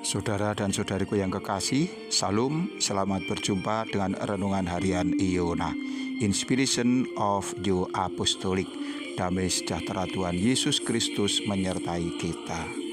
Saudara dan saudariku yang kekasih, Salam, selamat berjumpa dengan Renungan Harian Iona. Inspiration of New Apostolic. Damai sejahtera Tuhan Yesus Kristus menyertai kita.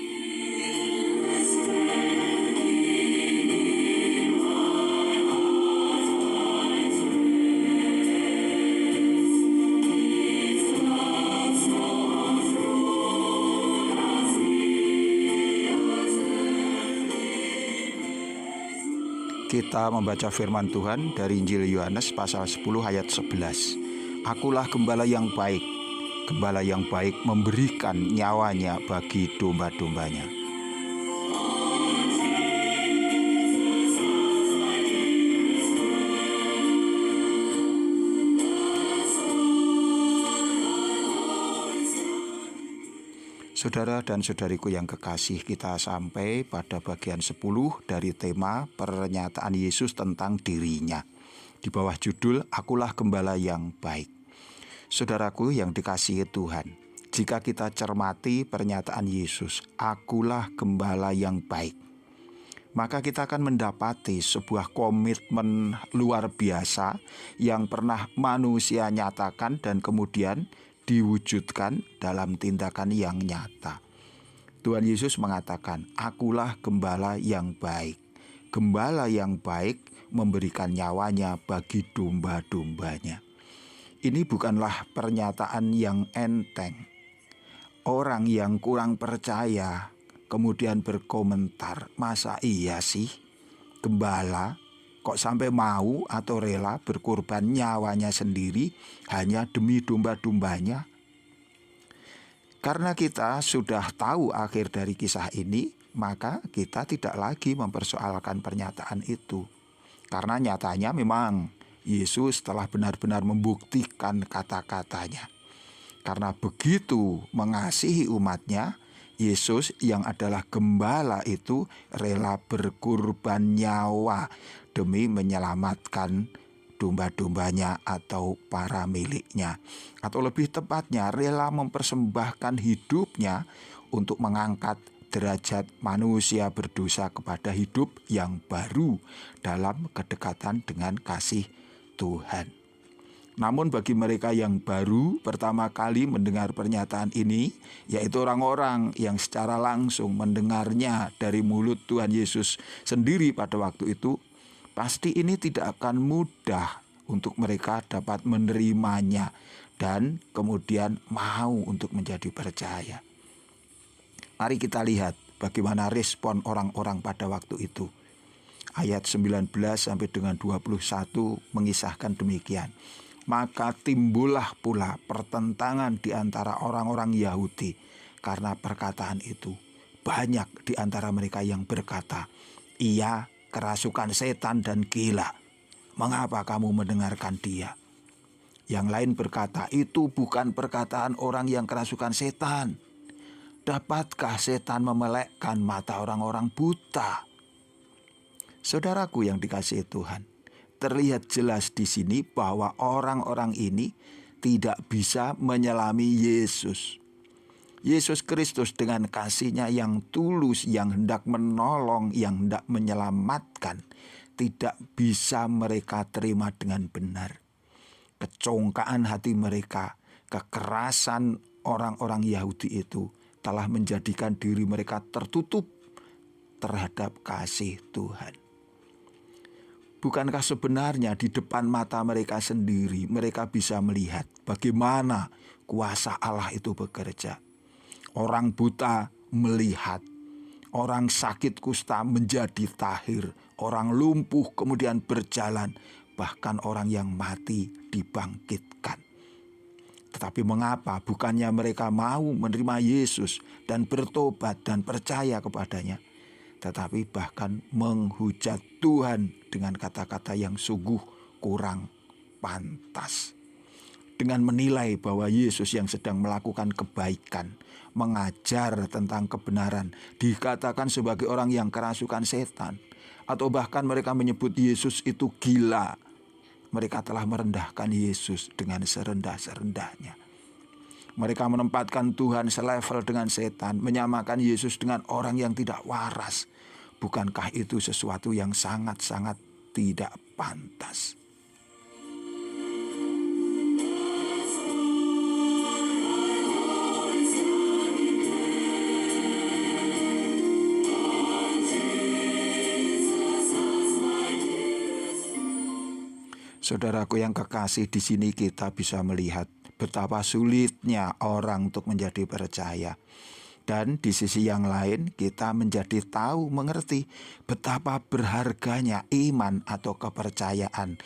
Kita membaca firman Tuhan dari Injil Yohanes pasal 10 ayat 11. Akulah gembala yang baik. Gembala yang baik memberikan nyawanya bagi domba-dombanya. Saudara dan saudariku yang kekasih, kita sampai pada bagian 10 dari tema pernyataan Yesus tentang dirinya. Di bawah judul, Akulah Gembala yang Baik. Saudaraku yang dikasihi Tuhan, jika kita cermati pernyataan Yesus, Akulah Gembala yang Baik, maka kita akan mendapati sebuah komitmen luar biasa yang pernah manusia nyatakan dan kemudian diwujudkan dalam tindakan yang nyata. Tuhan Yesus mengatakan, Akulah gembala yang baik. Gembala yang baik memberikan nyawanya bagi domba-dombanya. Ini bukanlah pernyataan yang enteng. Orang yang kurang percaya kemudian berkomentar, masa iya sih gembala kok sampai mau atau rela berkorban nyawanya sendiri hanya demi domba-dombanya? Karena kita sudah tahu akhir dari kisah ini, maka kita tidak lagi mempersoalkan pernyataan itu. Karena nyatanya memang Yesus telah benar-benar membuktikan kata-katanya. Karena begitu mengasihi umatnya, Yesus yang adalah gembala itu rela berkorban nyawa demi menyelamatkan domba-dombanya atau para miliknya. Atau lebih tepatnya rela mempersembahkan hidupnya untuk mengangkat derajat manusia berdosa kepada hidup yang baru dalam kedekatan dengan kasih Tuhan. Namun bagi mereka yang baru pertama kali mendengar pernyataan ini, yaitu orang-orang yang secara langsung mendengarnya dari mulut Tuhan Yesus sendiri pada waktu itu, pasti ini tidak akan mudah untuk mereka dapat menerimanya dan kemudian mau untuk menjadi percaya. Mari kita lihat bagaimana respon orang-orang pada waktu itu. Ayat 19 sampai dengan 21 mengisahkan demikian. Maka timbullah pula pertentangan di antara orang-orang Yahudi karena perkataan itu. Banyak di antara mereka yang berkata, Ia kerasukan setan dan gila. Mengapa kamu mendengarkan dia? Yang lain berkata, itu bukan perkataan orang yang kerasukan setan. Dapatkah setan memelekkan mata orang-orang buta? Saudaraku yang dikasihi Tuhan, terlihat jelas di sini bahwa orang-orang ini tidak bisa menyelami Yesus. Yesus Kristus dengan kasih-Nya yang tulus, yang hendak menolong, yang hendak menyelamatkan, tidak bisa mereka terima dengan benar. Kecongkaan hati mereka, kekerasan orang-orang Yahudi itu telah menjadikan diri mereka tertutup terhadap kasih Tuhan. Bukankah sebenarnya di depan mata mereka sendiri mereka bisa melihat bagaimana kuasa Allah itu bekerja? Orang buta melihat, orang sakit kusta menjadi tahir, orang lumpuh kemudian berjalan, bahkan orang yang mati dibangkitkan. Tetapi mengapa bukannya mereka mau menerima Yesus dan bertobat dan percaya kepadanya, tetapi bahkan menghujat Tuhan dengan kata-kata yang sungguh kurang pantas. Dengan menilai bahwa Yesus yang sedang melakukan kebaikan, mengajar tentang kebenaran, dikatakan sebagai orang yang kerasukan setan. Atau bahkan mereka menyebut Yesus itu gila. Mereka telah merendahkan Yesus dengan serendah-serendahnya. Mereka menempatkan Tuhan selevel dengan setan, menyamakan Yesus dengan orang yang tidak waras. Bukankah itu sesuatu yang sangat-sangat tidak pantas? Saudaraku yang kekasih, di sini kita bisa melihat betapa sulitnya orang untuk menjadi percaya. Dan di sisi yang lain kita menjadi tahu, mengerti betapa berharganya iman atau kepercayaan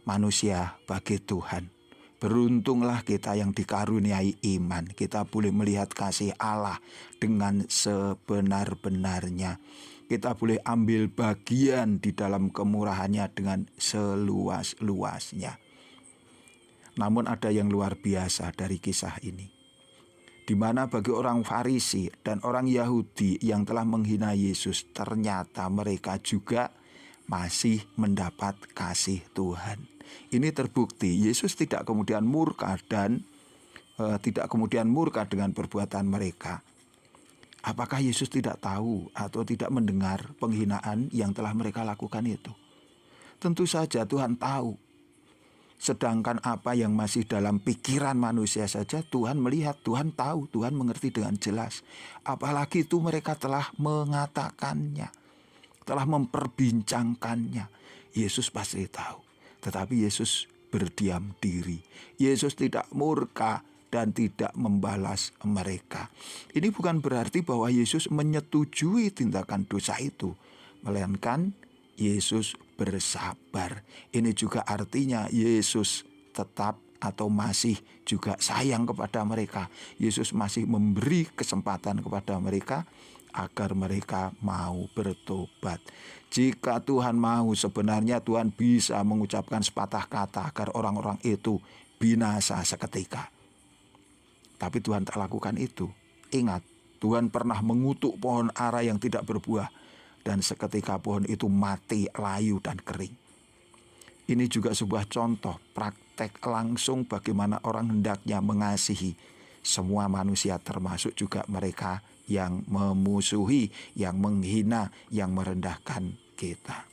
manusia bagi Tuhan. Beruntunglah kita yang dikaruniai iman. Kita boleh melihat kasih Allah dengan sebenar-benarnya. Kita boleh ambil bagian di dalam kemurahannya dengan seluas-luasnya. Namun ada yang luar biasa dari kisah ini, di mana bagi orang Farisi dan orang Yahudi yang telah menghina Yesus, ternyata mereka juga masih mendapat kasih Tuhan. Ini terbukti Yesus tidak kemudian murka dan tidak kemudian murka dengan perbuatan mereka. Apakah Yesus tidak tahu atau tidak mendengar penghinaan yang telah mereka lakukan itu? Tentu saja Tuhan tahu. Sedangkan apa yang masih dalam pikiran manusia saja Tuhan melihat, Tuhan tahu, Tuhan mengerti dengan jelas. Apalagi itu mereka telah mengatakannya, telah memperbincangkannya. Yesus pasti tahu. Tetapi Yesus berdiam diri. Yesus tidak murka dan tidak membalas mereka. Ini bukan berarti bahwa Yesus menyetujui tindakan dosa itu, melainkan Yesus bersabar. Ini juga artinya Yesus tetap atau masih juga sayang kepada mereka. Yesus masih memberi kesempatan kepada mereka agar mereka mau bertobat. Jika Tuhan mau, sebenarnya Tuhan bisa mengucapkan sepatah kata agar orang-orang itu binasa seketika. Tapi Tuhan tak lakukan itu. Ingat, Tuhan pernah mengutuk pohon ara yang tidak berbuah, dan seketika pohon itu mati, layu, dan kering. Ini juga sebuah contoh praktek langsung bagaimana orang hendaknya mengasihi semua manusia, termasuk juga mereka yang memusuhi, yang menghina, yang merendahkan kita.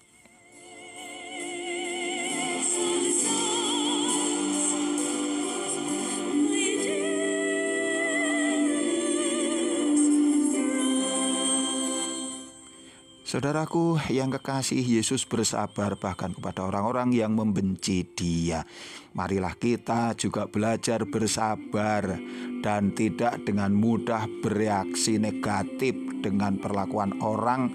Saudaraku yang kekasih, Yesus bersabar bahkan kepada orang-orang yang membenci Dia. Marilah kita juga belajar bersabar dan tidak dengan mudah bereaksi negatif dengan perlakuan orang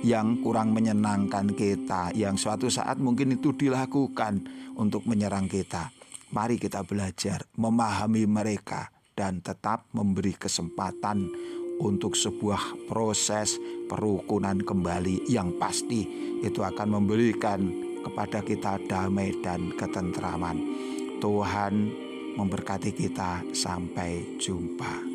yang kurang menyenangkan kita, yang suatu saat mungkin itu dilakukan untuk menyerang kita. Mari kita belajar memahami mereka dan tetap memberi kesempatan untuk sebuah proses perukunan kembali yang pasti itu akan memberikan kepada kita damai dan ketentraman. Tuhan memberkati kita. Sampai jumpa.